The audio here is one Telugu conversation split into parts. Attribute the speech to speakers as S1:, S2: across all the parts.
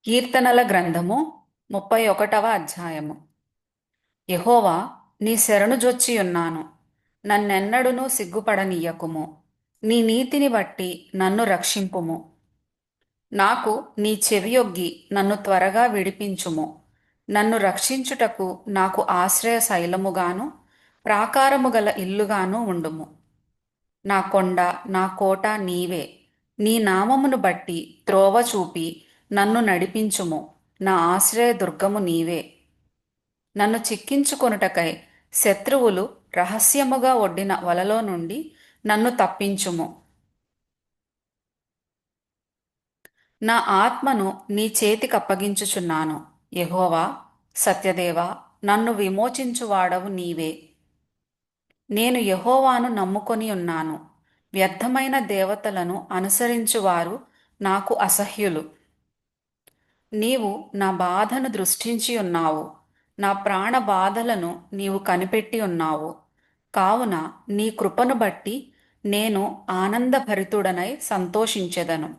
S1: కీర్తనల గ్రంథము 31వ అధ్యాయము. యెహోవా, నీ శరణు జొచ్చియున్నాను. నన్నెన్నడునూ సిగ్గుపడనీయకుము. నీ నీతిని బట్టి నన్ను రక్షింపుము. నాకు నీ చెవియొగ్గి నన్ను త్వరగా విడిపించుము. నన్ను రక్షించుటకు నాకు ఆశ్రయ శైలముగాను ప్రాకారము గల ఇల్లుగాను ఉండుము. నా కొండ, నా కోట నీవే. నీ నామమును బట్టి త్రోవ చూపి నన్ను నడిపించుము. నా ఆశ్రయ దుర్గము నీవే. నన్ను చిక్కించుకొనుటకై శత్రువులు రహస్యముగా ఒడ్డిన వలలో నుండి నన్ను తప్పించుము. నా ఆత్మను నీ చేతికప్పగించుచున్నాను. యెహోవా, సత్యదేవా, నన్ను విమోచించువాడవు నీవే. నేను యెహోవాను నమ్ముకొని ఉన్నాను. వ్యర్థమైన దేవతలను అనుసరించువారు నాకు అసహ్యులు. నీవు నా బాధను దృష్టించి ఉన్నావు. నా ప్రాణ బాధలను నీవు కనిపెట్టి ఉన్నావు. కావున నీ కృపను బట్టి నేను ఆనందభరితుడనై సంతోషించెదను.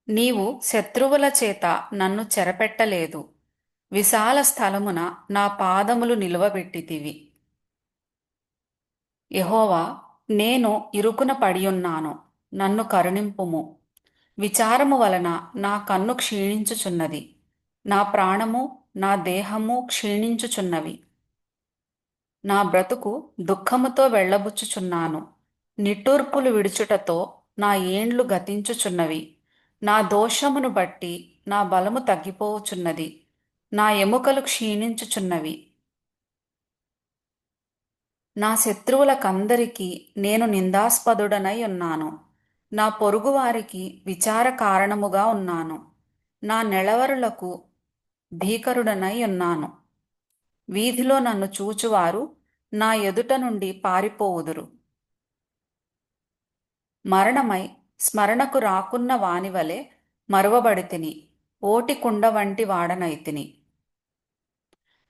S1: నీవు శత్రువుల చేత నన్ను చెరపెట్టలేదు. విశాల స్థలమున నా పాదములు నిలువబెట్టితివి. యెహోవా, నేను ఇరుకున పడియున్నాను. నన్ను కరుణింపుము. విచారము వలన నా కన్ను క్షీణించుచున్నది. నా ప్రాణము, నా దేహము క్షీణించుచున్నవి. నా బ్రతుకు దుఃఖముతో వెళ్ళబుచ్చుచున్నాను. నిట్టూర్పులు విడుచుటతో నా ఏండ్లు గతించుచున్నవి. నా దోషమును బట్టి నా బలము తగ్గిపోవుచున్నది. నా ఎముకలు క్షీణించుచున్నవి. నా శత్రువులకందరికీ నేను నిందాస్పదుడనై ఉన్నాను. నా పొరుగువారికి విచార కారణముగా ఉన్నాను. నా నెలవరులకు భీకరుడనై ఉన్నాను. వీధిలో నన్ను చూచువారు నా ఎదుట నుండి పారిపోవుదురు. మరణమై స్మరణకు రాకున్న వానివలె మరువబడితిని. ఓటి కుండ వంటి వాడనైతిని.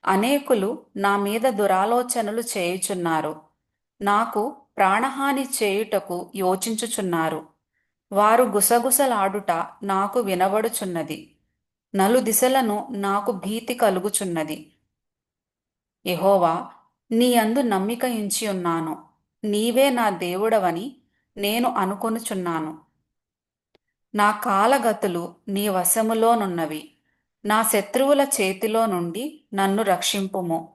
S1: అనేకులు నా మీద దురాలోచనలు చేయుచున్నారు. నాకు ప్రాణహాని చేయుటకు యోచించుచున్నారు. వారు గుసగుసలాడుట నాకు వినబడుచున్నది. నలుదిశలను నాకు భీతి కలుగుచున్నది. యెహోవా, నీ యందు నమ్మిక ఉంచి ఉన్నాను. నీవే నా దేవుడవని నేను అనుకొనుచున్నాను. నా కాలగతులు నీ వశములోనున్నవి. నా శత్రువుల చేతిలో నుండి నన్ను రక్షింపుము.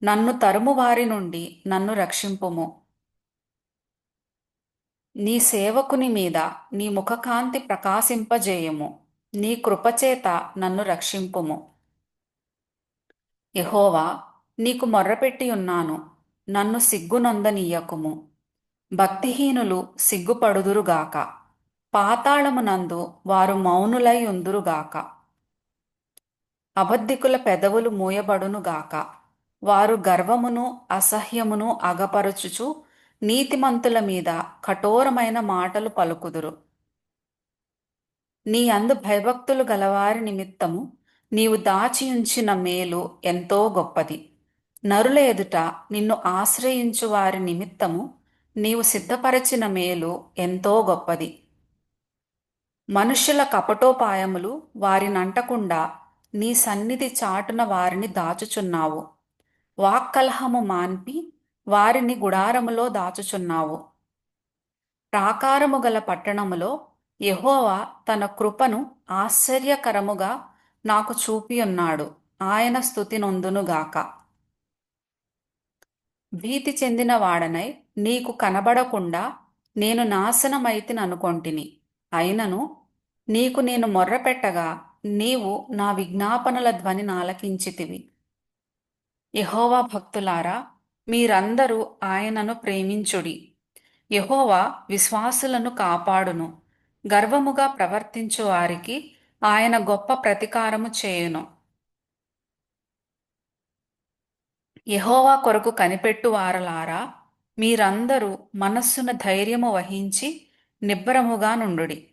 S1: నన్ను తరుము వారి నుండి నన్ను రక్షింపుము. నీ సేవకుని మీద నీ ముఖకాంతి ప్రకాశింపజేయము. నీ కృపచేత నన్ను రక్షింపుము. యెహోవా, నీకు మొర్రపెట్టి ఉన్నాను. నన్ను సిగ్గునొందనీయకుము. భక్తిహీనులు సిగ్గుపడుదురుగాక. పాతాళమునందు వారు మౌనులై ఉందురుగాక. అబద్ధికుల పెదవులు మూయబడునుగాక. వారు గర్వమును అసహ్యమును అగపరచుచు నీతిమంతుల మీద కఠోరమైన మాటలు పలుకుదురు. నీ అందు భయభక్తులు గలవారి నిమిత్తము నీవు దాచియుంచిన మేలు ఎంతో గొప్పది. నరుల ఎదుట నిన్ను ఆశ్రయించు వారి నిమిత్తము నీవు సిద్ధపరచిన మేలు ఎంతో గొప్పది. మనుష్యుల కపటోపాయములు వారినంటకుండా నీ సన్నిధి చాటున వారిని దాచుచున్నావు. వాక్కలహము మాన్పి వారిని గుడారములో దాచుచున్నావు. ప్రాకారము గల పట్టణములో యెహోవా తన కృపను ఆశ్చర్యకరముగా నాకు చూపియున్నాడు. ఆయన స్తుతి నొందునుగాక. భీతి చెందిన వాడనై నీకు కనబడకుండా నేను నాశనమైతిననుకొంటిని. అయినను నీకు నేను మొర్రపెట్టగా నీవు నా విజ్ఞాపనల ధ్వని నాలకించితివి. యెహోవా భక్తులారా, మీరందరూ ఆయనను ప్రేమించుడి. యెహోవా విశ్వాసులను కాపాడును. గర్వముగా ప్రవర్తించు వారికి ఆయన గొప్ప ప్రతీకారము చేయును. యెహోవా కొరకు కనిపెట్టు వారలారా, మీరందరూ మనస్సున ధైర్యము వహించి నిబ్బరముగా నుండుడి.